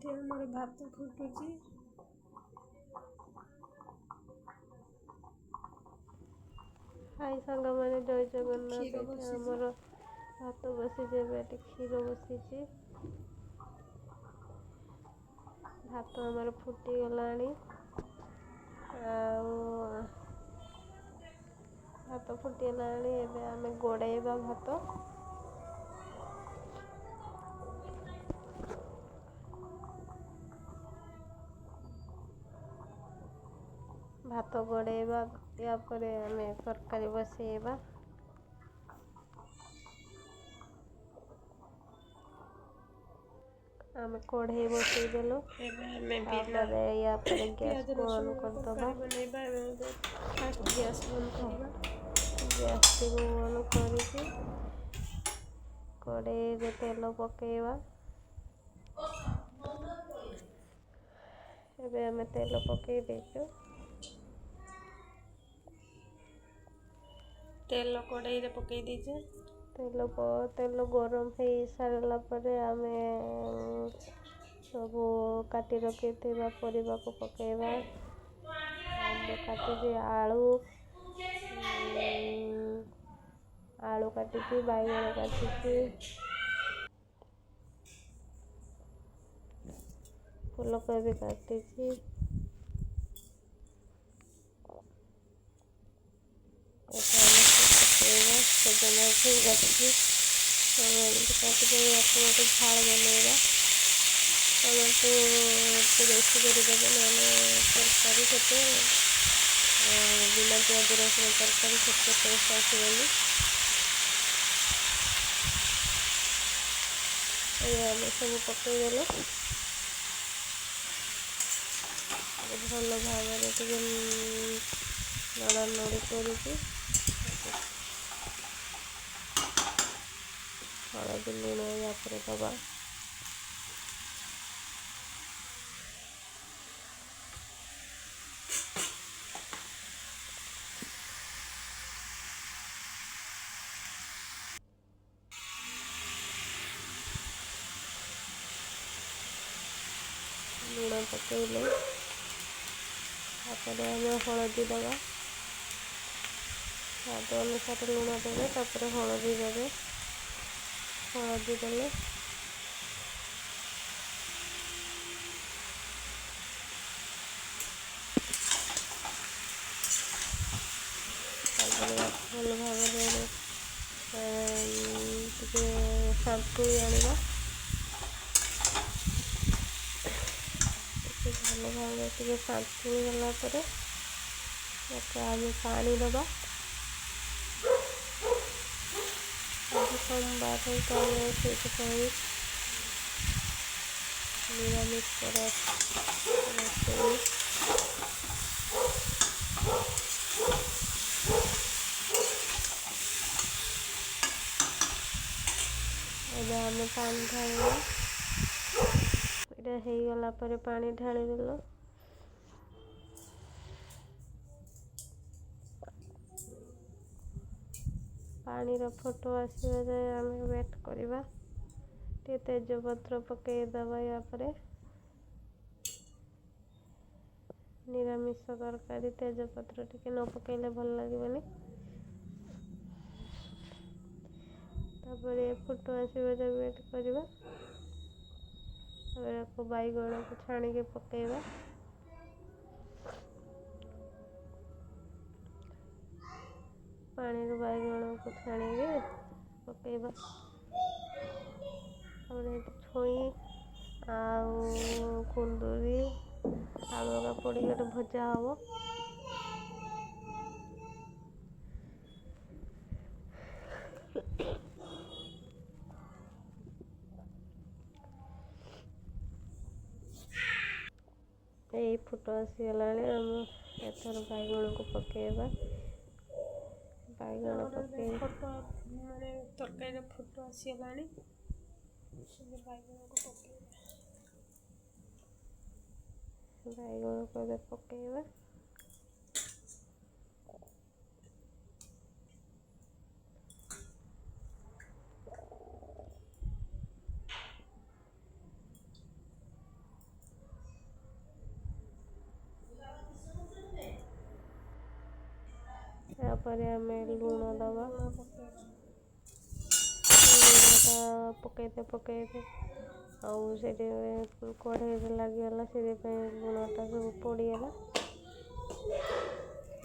ଏଠି ଆମର ଭାତ ଫୁଟୁଛି। ହାଇ ସାଙ୍ଗମାନେ, ଜୟ ଜଗନ୍ନାଥ। ଏଠି ଆମର ଭାତ ବସିଛି, ଏବେ ଏଠି କ୍ଷୀର ବସିଛି। ଭାତ ଆମର ଫୁଟିଗଲାଣି। ଆଉ ଭାତ ଫୁଟିଗଲାଣି, ଏବେ ଆମେ ଗୋଳେଇବା ଭାତ। ଭାତ ଗୋଳେଇବା, ୟା ପରେ ଆମେ ତରକାରୀ ବସେଇବା। ଆମେ କଢ଼େଇ ବସେଇଦେଲୁ। ତାପରେ ୟା ପରେ ଗ୍ୟାସକୁ ଅନ୍ କରିଦେବା। ଫାଷ୍ଟ ଗ୍ୟାସ୍ ବନ୍ଦ କରିବା। ଗ୍ୟାସଟିକୁ ଅନ୍ କରିକି କଢ଼େଇରେ ତେଲ ପକେଇବା। ଏବେ ଆମେ ତେଲ ପକେଇ ଦେଇଛୁ। ତେଲ କଡ଼େଇରେ ପକେଇ ଦେଇଛେ। ତେଲ ଗରମ ହେଇ ସାରିଲା ପରେ ଆମେ ସବୁ କାଟି ରଖିଥିବା ପରିବାକୁ ପକେଇବା। ମୁଁ କାଟିଛି ଆଳୁ କାଟିଛି, ବାଇଗଣ କାଟିଛି, ଫୁଲକୋବି କାଟିଛି। ପକେଇବା ସଜନା ଛୁଇଁ କାଟିଛି। ସବୁ ଏମିତି କାଟିଦେଇ ୟାକୁ ଗୋଟେ ଝାଳ ବନେଇବା। ଟମାଟୋ ବେଶୀ କରିଦେବେ, ନହେଲେ ତରକାରୀ ସେତେ ବିନା ପିଆଜ ରସୁଣ ତରକାରୀ ସେତେ ଟେଷ୍ଟ ଆସିବନି। ଏବେ ଆମେ ସବୁ ପକେଇଦେଲୁ। ଭଲ ଭାବରେ ଟିକେ ନଡ଼ା ନଡ଼ି କରିକି ହଳଦୀ ଲୁଣ ୟା ପରେ ଦେବା। ଲୁଣ ପକେଇଲେ ତାପରେ ଆମେ ହଳଦୀ ଦେବା। ସ୍ୱାଦ ଅନୁସାରେ ଲୁଣ ଦେବେ, ତାପରେ ହଳଦୀ ଦେବେ। ହଳଦୀ ଦେଲେ ତାପରେ ଭଲ ଭାବରେ ଟିକେ ସାନ୍ତୁଳି ଆଣିବା। ଭଲ ଭାବରେ ଟିକେ ସାନ୍ତୁଳି ହେଲା ପରେ ତାକୁ ଆମେ ପାଣି ଦେବା। ଆଜି ସୋମବାର ତ ଆମେ ସେଇଥିପାଇଁ ନିରାମିଷ ରୋଷେଇ। ଏବେ ଆମେ ପାଣି ଢାଳିବା। ଏଇଟା ହେଇଗଲା ପରେ ପାଣି ଢାଳିଦେଲୁ। ପାଣିର ଫୁଟ ଆସିବା ଯାଏ ଆମେ ୱେଟ୍ କରିବା। ଟିକେ ତେଜପତ୍ର ପକେଇଦେବା। ୟା ପରେ ନିରାମିଷ ତରକାରୀ ତେଜପତ୍ର ଟିକେ ନ ପକେଇଲେ ଭଲ ଲାଗିବନି। ତାପରେ ଫୁଟ ଆସିବା ଯାଏ ୱେଟ୍ କରିବା। ତାପରେ ଆକୁ ବାଇଗଣକୁ ଛାଣିକି ପକେଇବା। ପାଣିରୁ ବାଇଗଣକୁ ଛାଣିକି ପକେଇବା। ତାପରେ ଛୁଇଁ ଆଉ କୁନ୍ଦୁରି ଆଳୁ ପଡ଼ିକି ଗୋଟେ ଭଜା ହେବ। ଏଇ ଫୁଟ ଆସିଗଲାଣି। ଆମେ ଏଥର ବାଇଗଣକୁ ପକେଇବା। ବାଇଗଣ ପକେଇ ମାନେ ତରକାରୀର ଫୁଟ ଆସିଗଲାଣି। ବାଇଗଣକୁ ପକେଇବା। ବାଇଗଣକୁ ଏବେ ପକେଇବା। ପରେ ଆମେ ଲୁଣ ଦେବା। ଲୁଣ ପକେଇବା। ଲୁଣଟା ପକେଇତେ ଆଉ ସେଠି କଢ଼େଇରେ ଲାଗିଗଲା, ସେଥିପାଇଁ ଲୁଣଟା ସବୁ ପୋଡ଼ିଗଲା।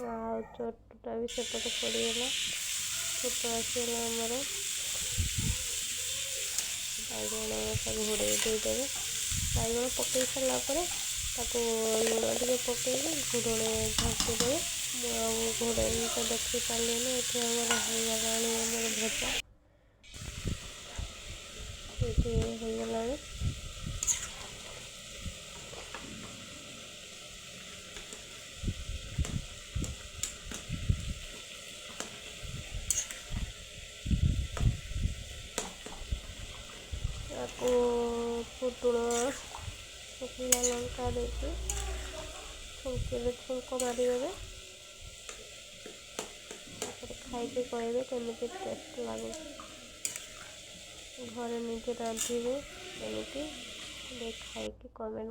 ଆଉ ଚଟୁଟା ବି ସେପଟେ ପଡ଼ିଗଲା। ଫୁଟ ଆସିଗଲା ଆମର। ବାଇଗଣ ତାକୁ ଘୋଡ଼େଇ ଦେଇଦେବେ। ବାଇଗଣ ପକେଇ ସାରିଲା ପରେ ତାକୁ ଲୁଣ ଟିକେ ପକେଇକି ଘୋଡ଼ଣୀ ଢାଙ୍କିଦେବେ। ମୁଁ ଆଉ ଘୋଡ଼ଣୀଟା ଦେଖି ପାରିଲିନି। ଏଠି ଆମର ହେଇଗଲାଣି ଆମର ଭଜା। ଏଠି ହେଇଗଲାଣି। ତାକୁ ଫୁଟୁଣ ଶୁଖିଲା ଲଙ୍କା ଦେଇକି ଛୁଙ୍କ ମାରିଦେବେ। ତାପରେ ଖାଇକି କହିବେ କେମିତି ଟେଷ୍ଟ ଲାଗୁଛି। ଘରେ ନିଜେ ରାନ୍ଧିବେ ଏମିତି ଖାଇକି କମେଣ୍ଟ